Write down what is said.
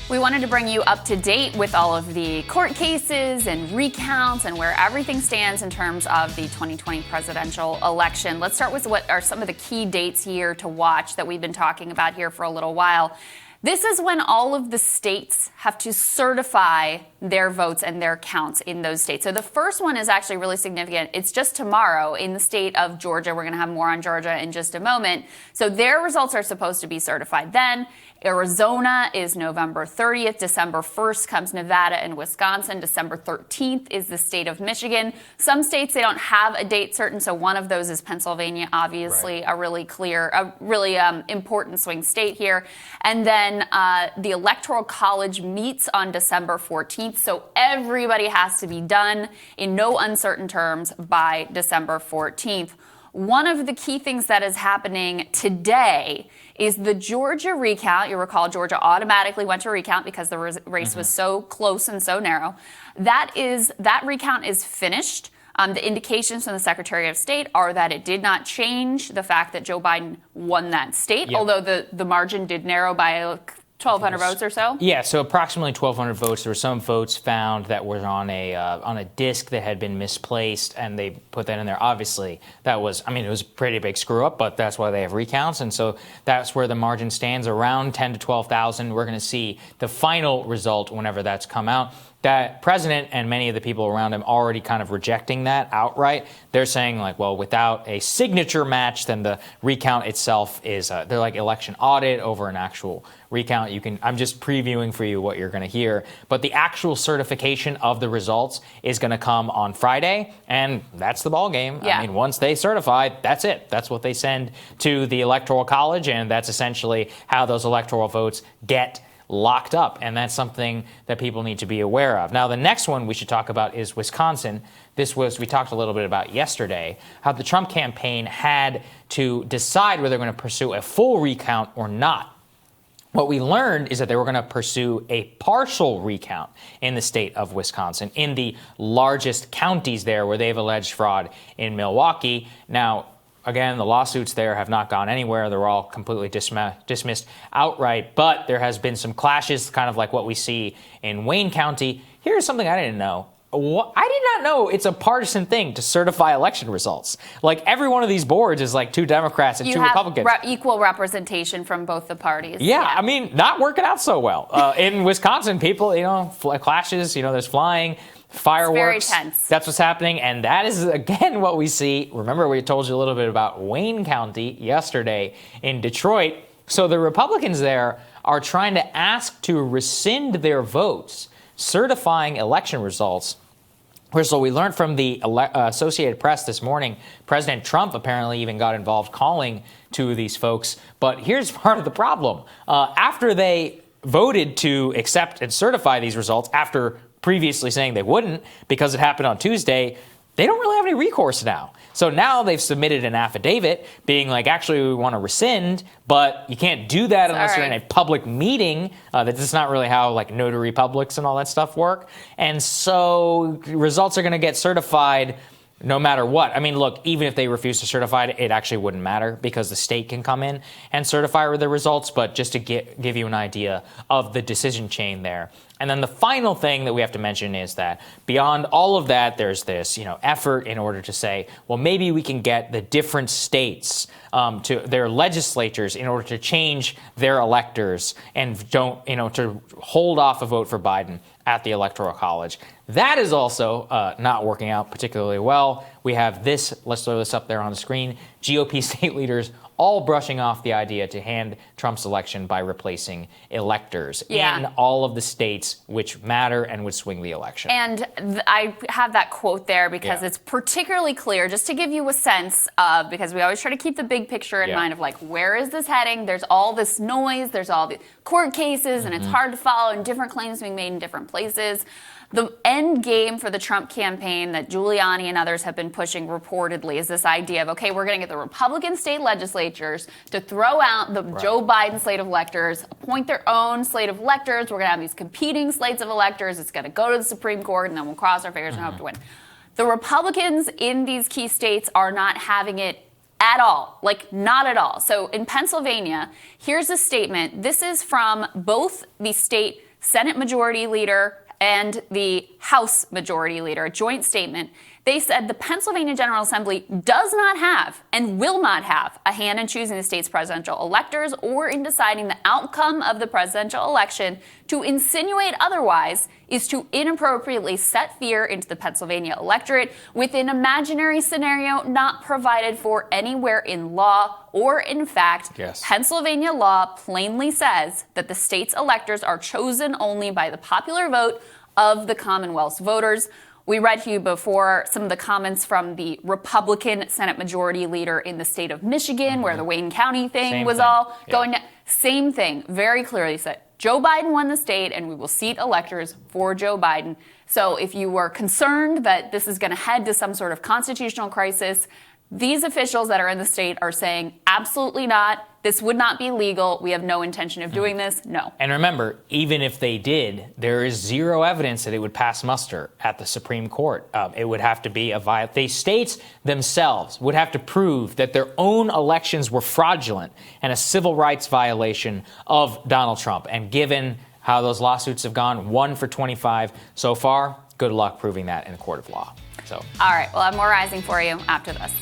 We wanted to bring you up to date with all of the court cases and recounts and where everything stands in terms of the 2020 presidential election. Let's start with what are some of the key dates here to watch that we've been talking about here for a little while. This is when all of the states have to certify their votes and their counts in those states. So the first one is actually really significant. It's just tomorrow in the state of Georgia. We're going to have more on Georgia in just a moment. So their results are supposed to be certified then. Arizona is November 30th. December 1st comes Nevada and Wisconsin. December 13th is the state of Michigan. Some states, they don't have a date certain, so one of those is Pennsylvania, obviously a really important swing state here. And then the Electoral College meets on December 14th, so everybody has to be done in no uncertain terms by December 14th. One of the key things that is happening today is the Georgia recount. You'll recall Georgia automatically went to recount because the race was so close and so narrow. That recount is finished. The indications from the Secretary of State are that it did not change the fact that Joe Biden won that state, although the margin did narrow by 1,200 votes or so? Yeah, so approximately 1,200 votes. There were some votes found that were on a disc that had been misplaced, and they put that in there. Obviously, that was, it was a pretty big screw-up, but that's why they have recounts, and so that's where the margin stands, around 10 to 12,000. We're going to see the final result whenever that's come out. That president and many of the people around him already kind of rejecting that outright. They're saying, without a signature match, then the recount itself is, they're like election audit over an actual recount. I'm just previewing for you what you're going to hear. But the actual certification of the results is going to come on Friday, and that's the ball game. Yeah. Once they certify, that's it. That's what they send to the Electoral College, and that's essentially how those electoral votes get locked up, and that's something that people need to be aware of. Now, the next one we should talk about is Wisconsin. We talked a little bit about yesterday, how the Trump campaign had to decide whether they're going to pursue a full recount or not. What we learned is that they were going to pursue a partial recount in the state of Wisconsin, in the largest counties there where they've alleged fraud in Milwaukee. Now, again, the lawsuits there have not gone anywhere. They're all completely dismissed outright. But there has been some clashes, kind of like what we see in Wayne County. Here's something I didn't know. I did not know it's a partisan thing to certify election results. Every one of these boards is two Democrats and two Republicans. Equal representation from both the parties. Yeah, not working out so well. In Wisconsin, people, clashes, there's flying. Fireworks. It's very tense. That's what's happening, and that is, again, what we see. Remember, we told you a little bit about Wayne County yesterday in Detroit. So the Republicans there are trying to ask to rescind their votes, certifying election results. So we learned from the Associated Press this morning, President Trump apparently even got involved calling to these folks. But here's part of the problem. After they voted to accept and certify these results, after previously saying they wouldn't because it happened on Tuesday, they don't really have any recourse now. So now they've submitted an affidavit being actually, we want to rescind, but you can't do that unless you're in a public meeting. That's not really how notary publics and all that stuff work. And so results are going to get certified no matter what. Look, even if they refuse to certify it, it actually wouldn't matter because the state can come in and certify the results. But just to give you an idea of the decision chain there. And then the final thing that we have to mention is that beyond all of that, there's this, effort in order to say, well, maybe we can get the different states to their legislatures in order to change their electors and to hold off a vote for Biden at the Electoral College. That is also not working out particularly well. We have this, let's throw this up there on the screen, GOP state leaders all brushing off the idea to hand Trump's election by replacing electors in all of the states which matter and would swing the election. And I have that quote there because it's particularly clear, just to give you a sense of, because we always try to keep the big picture in mind of where is this heading? There's all this noise, there's all the court cases, and it's hard to follow, and different claims being made in different places. The end game for the Trump campaign that Giuliani and others have been pushing reportedly is this idea of, okay, we're going to get the Republican state legislatures to throw out the Joe Biden slate of electors, appoint their own slate of electors. We're going to have these competing slates of electors. It's going to go to the Supreme Court, and then we'll cross our fingers and hope to win. The Republicans in these key states are not having it at all, not at all. So in Pennsylvania, here's a statement. This is from both the state Senate Majority Leader and the House Majority Leader, a joint statement. They said the Pennsylvania General Assembly does not have and will not have a hand in choosing the state's presidential electors or in deciding the outcome of the presidential election. To insinuate otherwise is to inappropriately set fear into the Pennsylvania electorate with an imaginary scenario not provided for anywhere in law or in fact. Yes. Pennsylvania law plainly says that the state's electors are chosen only by the popular vote of the Commonwealth's voters. We read to you before some of the comments from the Republican Senate Majority Leader in the state of Michigan, where the Wayne County thing was all going down. Same thing, very clearly said. Joe Biden won the state, and we will seat electors for Joe Biden. So if you were concerned that this is going to head to some sort of constitutional crisis, these officials that are in the state are saying absolutely not. This would not be legal. We have no intention of doing this. No. And remember, even if they did, there is zero evidence that it would pass muster at the Supreme Court. It would have to be the states themselves would have to prove that their own elections were fraudulent and a civil rights violation of Donald Trump. And given how those lawsuits have gone, 1 for 25 so far, good luck proving that in a court of law. So, all right. Well, I have more rising for you after this.